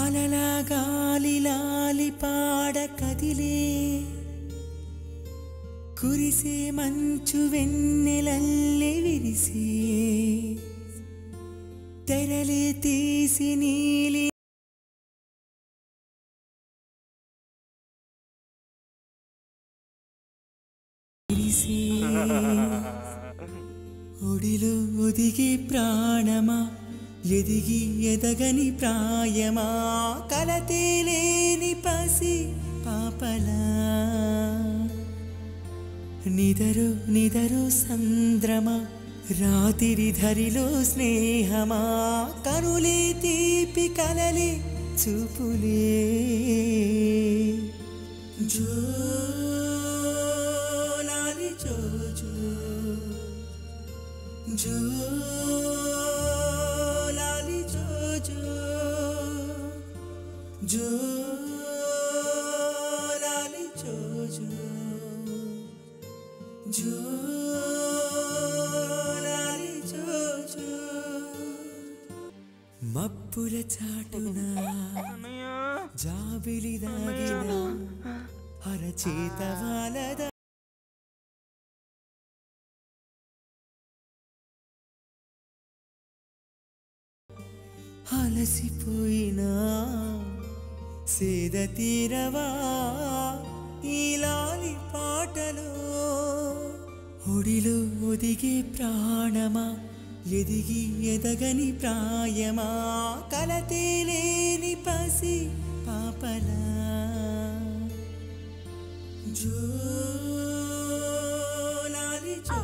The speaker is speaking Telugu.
అలలా గాలి లాలి పాడ కదిలే కురిసే మంచు వెన్నెలల్లే విరిసే తెరలే తీసి నీలి విరిసే ఒడిలో ఒదిగే ప్రాణమా ఎదిగి ఎదగని ప్రాయమా కలతేలేని పసి పాపలా నిదరు నిదరు సంద్రమా రాతిరి ధరిలో స్నేహమా కనులే తీపి కలలే చూపులే జోలాలి జోజో జో जो लाली जो लाली जो मप्पुल चाटुना जाबिली दागिना अरचेत वालद అలసిపోయినా సేద తీరవా ఈ లాలి పాటలో ఒడిలో ఒదిగే ప్రాణమా ఎదిగి ఎదగని ప్రాయమా కలతేలేని పసి పాపలా జో లాలి జో